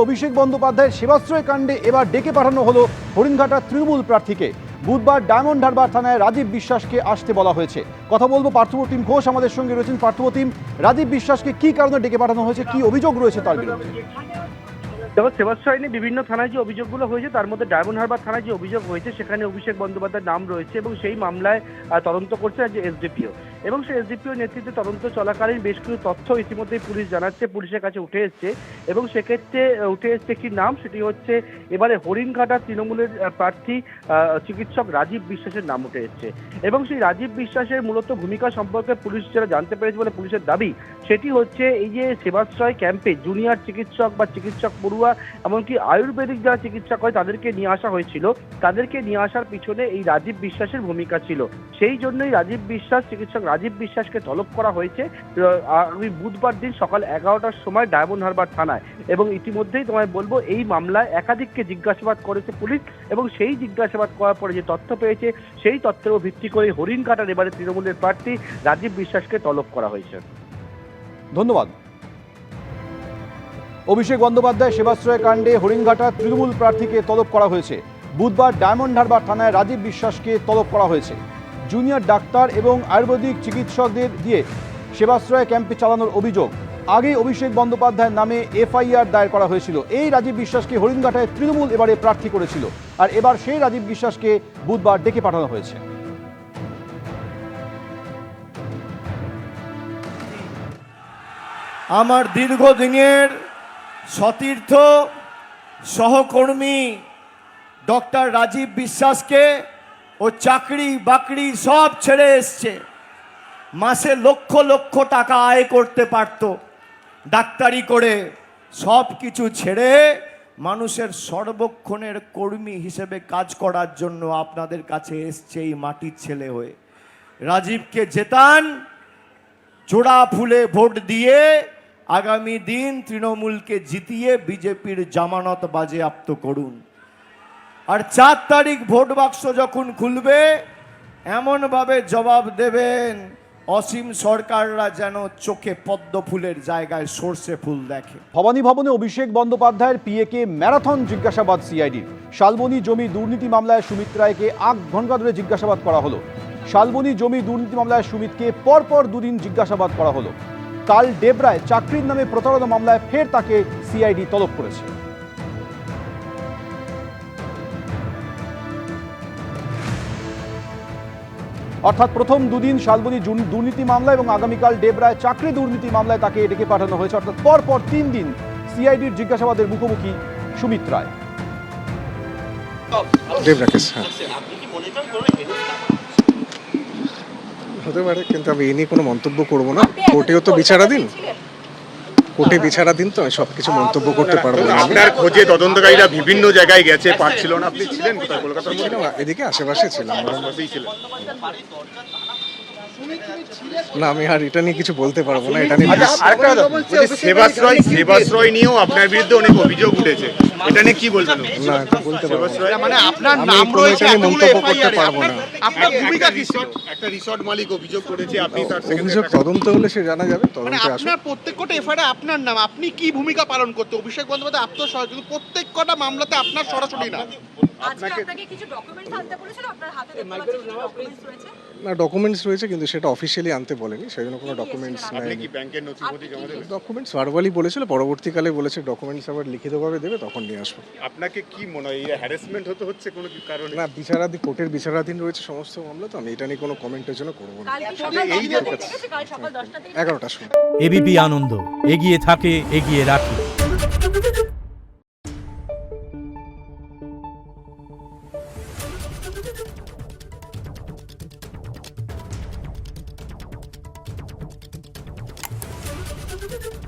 অভিষেক বন্দ্যোপাধ্যায়ের সেবাশ্রয় কাণ্ডে এবার ডেকে পাঠানো হলো হরিণঘাটা তৃণমূল প্রার্থীকে। বুধবার ডায়মন্ড হারবার থানায় রাজীব বিশ্বাসকে আসতে বলা হয়েছে। কথা বলবো পার্থপ্রতিম ঘোষ আমাদের সঙ্গে রয়েছেন। পার্থপ্রতিম, রাজীব বিশ্বাসকে কি কারণে ডেকে পাঠানো হয়েছে, কি অভিযোগ রয়েছে তার বিরুদ্ধে? দেখো, সেবাশ্রয় নিয়ে বিভিন্ন থানায় যে অভিযোগগুলো হয়েছে তার মধ্যে ডায়মন্ড হারবার থানায় যে অভিযোগ হয়েছে সেখানে অভিষেক বন্দ্যোপাধ্যায়ের নাম রয়েছে এবং সেই মামলায় তদন্ত করছে যে এসডিপিও, এবং সেই এসডিপিও নেতৃত্বে তদন্ত চলাকালীন বেশ কিছু তথ্য ইতিমধ্যেই পুলিশ জানাচ্ছে, পুলিশের কাছে উঠে এসছে এবং সেক্ষেত্রে উঠে এসছে একটি নাম, সেটি হচ্ছে এবারে হরিণঘাটা তৃণমূলের প্রার্থী চিকিৎসক রাজীব বিশ্বাসের নাম উঠে এসছে। এবং সেই রাজীব বিশ্বাসের মূলত ভূমিকা সম্পর্কে পুলিশ যারা জানতে পেরেছে বলে পুলিশের দাবি, সেটি হচ্ছে এই যে সেবাশ্রয় ক্যাম্পে জুনিয়র চিকিৎসক বা চিকিৎসক পড়ুয়া এমনকি আয়ুর্বেদিক যারা চিকিৎসক হয় তাদেরকে নিয়ে আসা হয়েছিল, তাদেরকে নিয়ে আসার পিছনে এই রাজীব বিশ্বাসের ভূমিকা ছিল। সেই জন্যই চিকিৎসক রাজীব বিশ্বাসকে তলব করা হয়েছে আগামী বুধবার দিন সকাল 11টার সময় ডায়মন্ড হারবার থানায়। এবং ইতিমধ্যেই তোমায় বলবো, এই মামলায় একাধিককে জিজ্ঞাসাবাদ করেছে পুলিশ এবং সেই জিজ্ঞাসাবাদ করার পরে যে তথ্য পেয়েছে সেই তথ্যের ভিত্তি করে হরিণঘাটার এবারে তৃণমূলের প্রার্থী রাজীব বিশ্বাসকে তলব করা হয়েছে। ধন্যবাদ। অভিষেক বন্দ্যোপাধ্যায় সেবাশ্রয় কাণ্ডে হরিণঘাটা তৃণমূল প্রার্থীকে তলব করা হয়েছে। বুধবার ডায়মন্ড হারবার থানায় রাজীব বিশ্বাসকে তলব করা হয়েছে। জুনিয়র ডাক্তার এবং আয়ুর্বেদিক চিকিৎসকদের দিয়ে সেবাশ্রয় ক্যাম্পে চালানোর অভিযোগ। আগে অভিষেক বন্দ্যোপাধ্যায়ের নামে এফআইআর দায়ের করা হয়েছিল। এই রাজীব বিশ্বাসকে হরিণঘাটায় তৃণমূল এবারে প্রার্থী করেছিল, আর এবার সেই রাজীব বিশ্বাসকে বুধবার ডেকে পাঠানো হয়েছে। আমার দীর্ঘদিনের সতীর্থ সহকর্মী ডক্টর রাজীব বিশ্বাসকে ও চাকরি বাকরি সব ছেড়ে এসছে, মাসে লক্ষ লক্ষ টাকা আয় করতে পারত ডাক্তারি করে, সব কিছু ছেড়ে মানুষের সর্বক্ষণের কর্মী হিসেবে কাজ করার জন্য আপনাদের কাছে এসছে এই মাটির ছেলে হয়ে। রাজীবকে জেতান, জোড়া ফুলে ভোট দিয়ে আগামী দিন তৃণমূলকে জিতিয়ে বিজেপির জামানত বাজেয়াপ্ত করুন। আর 4 তারিখ ভোট বাক্স যখন খুলবে এমনভাবে জবাব দেবেন অসীম সরকাররা যেন চোখে পদ্ম ফুলের জায়গায় সর্ষে ফুল দেখে। ভবানী ভবনে অভিষেক বন্দ্যোপাধ্যায়ের পিএকে ম্যারাথন জিজ্ঞাসাবাদ সিআইডির। শালবনী জমি দুর্নীতি মামলায় সুমিত রায়কে 8 ঘন্টা ধরে জিজ্ঞাসাবাদ করা হলো। শালবনী জমি দুর্নীতি মামলায় সুমিতকে পরপর 2 দিন জিজ্ঞাসাবাদ করা হলো। কাল ডেবরায় চাকরির নামে প্রতারণা মামলায় ফের তাকে সিআইডি তলব করেছে। অর্থাৎ প্রথম 2 দিন শালবনী দুর্নীতি মামলা এবং আগামীকাল ডেবরায় চাকরি দুর্নীতি মামলায় তাকে ডেকে পাঠানো হয়েছে। অর্থাৎ পরপর 3 দিন সিআইডির জিজ্ঞাসাবাদের মুখোমুখি সুমিত রায়। হতে পারে, কিন্তু আমি এ নিয়ে কোনো মন্তব্য করবো না। কোর্টেও তো বিচারাধীন, কোর্টে বিচারাধীন, তো আমি সবকিছু মন্তব্য করতে পারবো না। আপনার খোঁজে তদন্তকারীরা বিভিন্ন জায়গায় গেছে, পাচ্ছিল না, আপনি ছিলেন কোথায়? কলকাতার মধ্যে? এদিকে আশেপাশে ছিলাম, ছিলেন। না আমি আর এটা নিয়ে কিছু বলতে পারবো না। এটা নিয়ে সেবাশ্রয় নিয়েও আপনার বিরুদ্ধে অনেক অভিযোগ উঠেছে, এটা নিয়ে কি বলবেন? না এটা বলতে পারবো না, মানে আপনার আমি নাম কোনো রয়েছে, এটা নিয়ে মন্তব্য করতে পারবো না। আপনার ভূমিকা কি ছিল? একটা রিসর্ট মালিক অভিযোগ করেছে, আপনি তার অভিযোগ তদন্ত হলে সে জানা যাবে। মানে তদন্তে আসুন। আপনার প্রত্যেকটা এফআইআরে আপনার নাম, আপনি কি ভূমিকা পালন করতে? অভিষেক বন্দ্যোপাধ্যায় আত্মসহায়ক, কিন্তু প্রত্যেকটা মামলাতে আপনার সরাসরি না। আপনাকে কিছু ডকুমেন্টস আনতে বলেছিল, আপনার হাতে দেখতে পাচ্ছি কিছু ডকুমেন্টস রয়েছে। না ডকুমেন্টস রয়েছে, কিন্তু সেটা অফিসিয়ালি আনতে বলেনি, সেই জন্য কোনো ডকুমেন্টস আপনি নেই। কি ব্যাংকের নথিপত্র জমা দেবেন? ডকুমেন্টস ভার্বালি বলেছিল, পরবর্তীকালে বলেছে ডকুমেন্টস আবার লিখিতভাবে দেবে, তখন নিয়ে আসবো। আপনাকে কি মনে হয় হ্যারাসমেন্ট হচ্ছে কোনো কারণে? না কোর্টের বিচারাধীন রয়েছে সমস্ত মামলা, তো আমি এটা নিয়ে কোনো কমেন্টের জন্য করবো না। কাল সকাল 10টা থেকে গেছে, কাল সকাল 10টা থেকে 11টার সময়। এবিপি আনন্দ, এগিয়ে থাকে, এগিয়ে রাখে। Thank you.